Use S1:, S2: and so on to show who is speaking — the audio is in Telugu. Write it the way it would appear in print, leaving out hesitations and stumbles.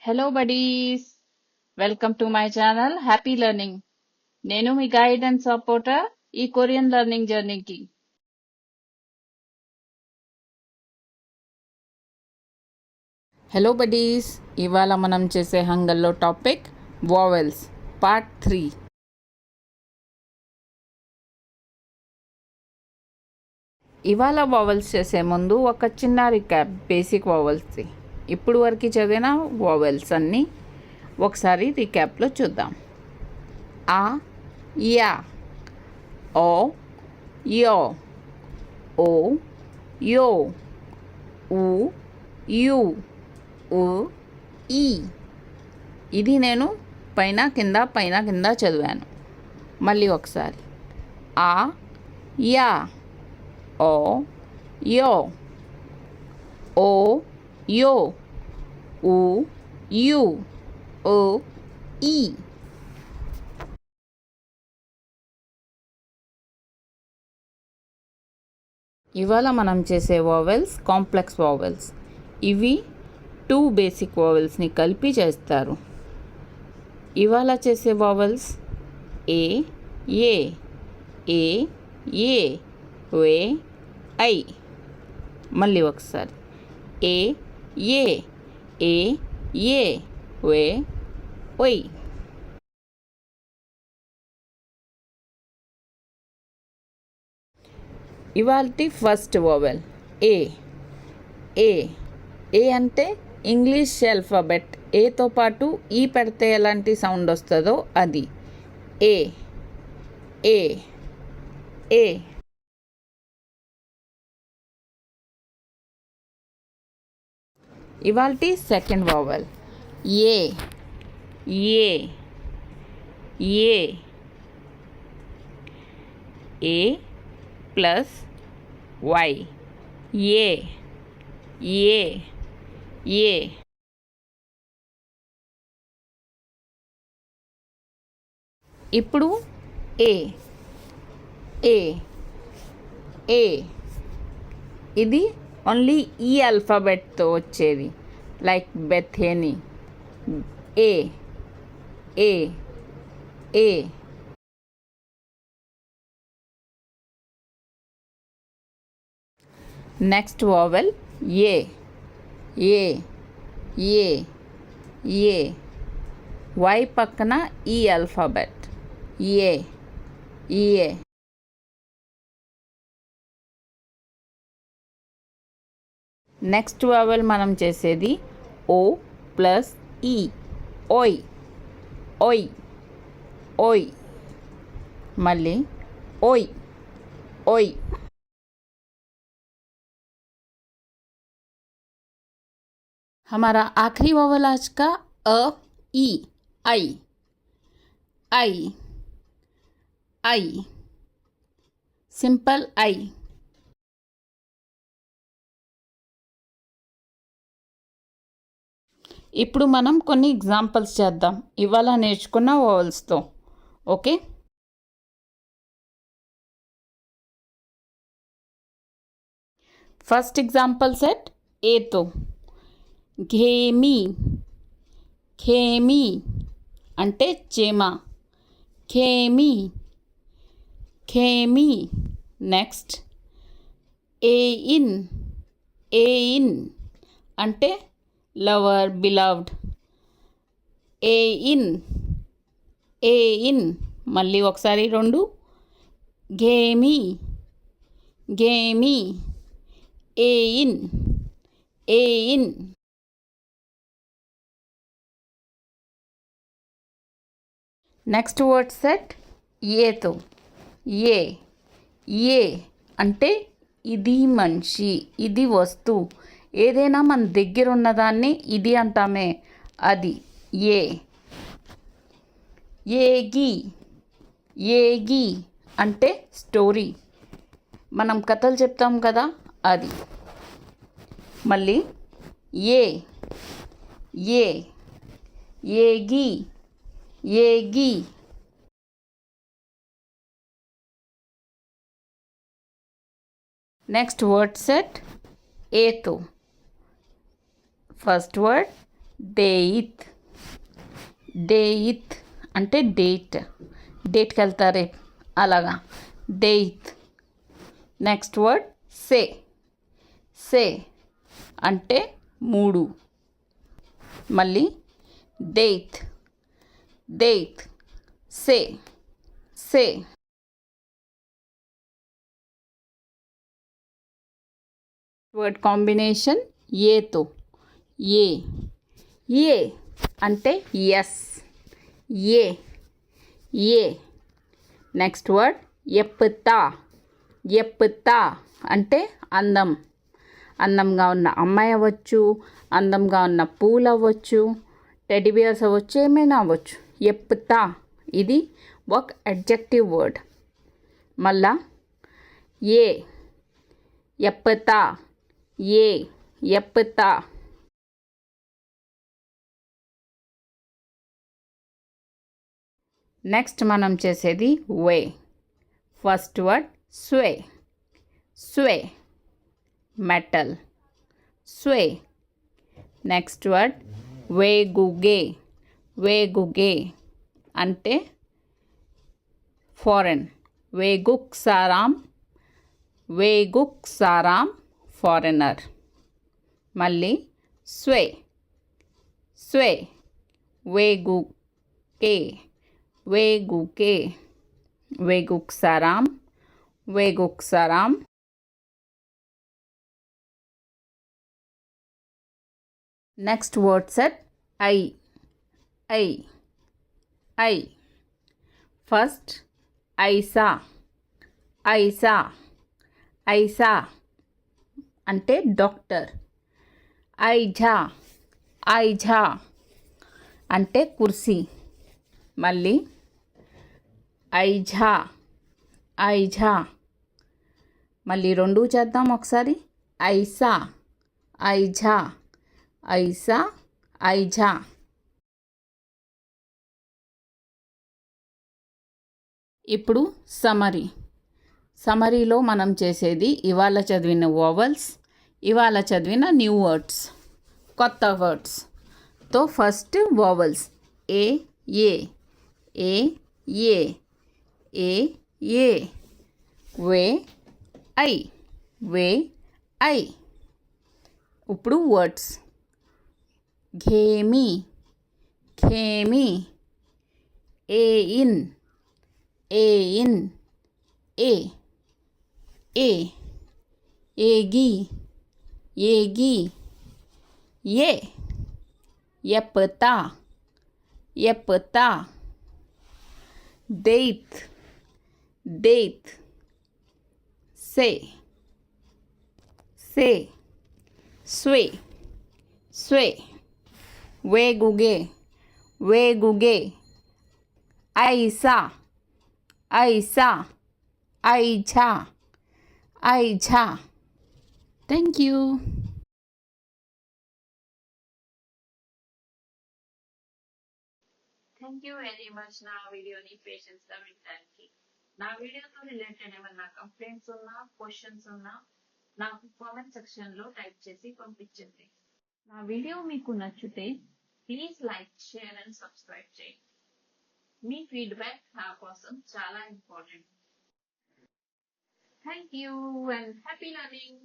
S1: Hello buddies, welcome to my channel happy learning. నేను మీ గైడ్ అండ్ సపోర్టర్ ఈ కొరియన్ లెర్నింగ్ జర్నీకి. హలో బడీస్, ఇవాళ మనం చేసే హంగల్లో టాపిక్ వావెల్స్ పార్ట్ 3. ఇవాళ వావెల్స్ చేసే ముందు ఒక చిన్న రికాప్ బేసిక్ వావెల్స్ది. ఇప్పుడు వరకు చదివిన వావెల్స్ అన్నీ ఒకసారి రికాప్లో చూద్దాం. ఆ, యా, ఓ, యో, ఓ, యో, ఊ, యు, ఉ, ఈ. ఇది నేను పైన కింద చదివాను. మళ్ళీ ఒకసారి. ఆ, యా, ఓ, యో, ఓ, యో, ఊ, యు, ఉ, ఈ. ఇవాళ మనం చేసే వావెల్స్ కాంప్లెక్స్ వావెల్స్. ఇవి 2 బేసిక్ వావెల్స్ని కలిపి చేస్తారు. ఇవాళ చేసే వావెల్స్ ఏ, ఏ, ఏ, ఏ, వే, ఐ. మళ్ళీ ఒకసారి. ఏ, ఏ, ఏ, ఏ, వే, ఒయ్. ఇవాల్టి ఫస్ట్ వావెల్ ఏ. ఏ ఏ అంటే ఇంగ్లీష్ ఆల్ఫాబెట్. ఏతో పాటు ఈ పెడితే ఎలాంటి సౌండ్ వస్తుందో అది ఏ. ఏ ఏ. ఇవాల్టి సెకండ్ వావెల్ ఏ. ఏ ఏ ఏ ప్లస్ వై. ఏ ఏ ఏ. ఇప్పుడు ఏ. ఏ ఏ ఇది ఓన్లీ ఈ ఆల్ఫాబెట్తో వచ్చేది, లైక్ బెథేని. ఏ ఏ ఏ. నెక్స్ట్ వావెల్ ఏ. ఏ ఏ ఏ. వై పక్కన ఈ ఆల్ఫాబెట్. ఏ ఏ. నెక్స్ట్ వావెల్ మనం చేసేది ఓ ప్లస్ ఈ. ఓయ్ ఓయ్ ఓయ్. మళ్ళీ ఓయ్ ఓయ్. हमारा आखिरी वावल आज का अ, ई, आई. आई आई, సింపుల్ ఐ. ఇప్పుడు మనం కొన్ని ఎగ్జాంపుల్స్ చేద్దాం ఇవాళ నేర్చుకున్న వావెల్స్తో. ఓకే. ఫస్ట్ ఎగ్జాంపుల్ సెట్ ఏతో. ఘేమి. ఖేమి అంటే చీమ. ఖేమి ఖేమి. నెక్స్ట్ ఏ ఇన్. ఏ ఇన్ అంటే లవర్, బిలవ్డ్. ఏ ఇన్ ఏ ఇన్. మళ్ళీ ఒకసారి రెండు. ఘేమి ఘేమి. ఏ ఇన్ ఏ ఇన్. నెక్స్ట్ వర్డ్ సెట్ ఏతో. ఏ ఏ అంటే ఇది మనిషి, ఇది వస్తువు. ఏదైనా మన దగ్గర ఉన్నదాన్ని ఇది అంటామే, అది ఏ. ఏగి. ఏగి అంటే స్టోరీ, మనం కథలు చెప్తాం కదా అది. మళ్ళీ ఏ ఏ ఏగి ఏగి. నెక్స్ట్ వర్డ్ సెట్ ఏతో. ఫస్ట్ వర్డ్ డేయిత్. డేయిత్ అంటే డేట్కి వెళ్తారే అలాగా డేయిత్. నెక్స్ట్ వర్డ్ సే అంటే 3. మళ్ళీ డేట్ సే. వర్డ్ కాంబినేషన్ ఏతో ఏ అంటే ఎస్ ఏ. నెక్స్ట్ వర్డ్ ఎప్పుతా అంటే అందంగా ఉన్న అమ్మాయి అవ్వచ్చు, అందంగా ఉన్న పూలు అవ్వచ్చు, టెడ్డీబియర్స్ అవ్వచ్చు, ఏమైనా అవ్వచ్చు. ఎప్పుతా ఇది ఒక అడ్జెక్టివ్ వర్డ్. మళ్ళా ఎప్పుతా ఎప్పుతా. నెక్స్ట్ మనం చేసేది వే. ఫస్ట్ వర్డ్ స్వే మెటల్ స్వే. నెక్స్ట్ వర్డ్ వేగుగే అంటే ఫారెన్. వేగుక్సారాం ఫారెనర్. మళ్ళీ స్వే వేగుకే వేగుక్సారాం. నెక్స్ట్ వర్డ్ సెట్ ఐ. ఫస్ట్ ఐసా అంటే డాక్టర్. ఐఝా అంటే కుర్సీ. మళ్ళీ ఐఝా. మళ్ళీ 2 చేద్దాం ఒకసారి. ఐజా. ఇప్పుడు సమరీలో మనం చేసేది ఇవాళ చదివిన వోవెల్స్, ఇవాళ చదివిన న్యూ వర్డ్స్, కొత్త వర్డ్స్. తో ఫస్ట్ వోవెల్స్ ఏ వే ఐ. ఇప్పుడు వర్డ్స్ ఖేమి ఏయిన్ ఏగి ఎప్పుతా డేట్ సే స్వే వేగుగే ఐసా ఐఝా. Thank you. Thank you very much నా వీడియోని పేషెన్స్గా వినడానికి. నా వీడియోతో రిలేటెడ్ ఏమన్నా కంప్లైంట్స్ ఉన్నా, క్వశ్చన్స్ ఉన్నా నాకు కామెంట్ సెక్షన్లో టైప్ చేసి పంపించండి. నా వీడియో మీకు నచ్చితే please like, share and subscribe చేయండి. మీ ఫీడ్బ్యాక్ నా కోసం చాలా important. Thank you and happy learning.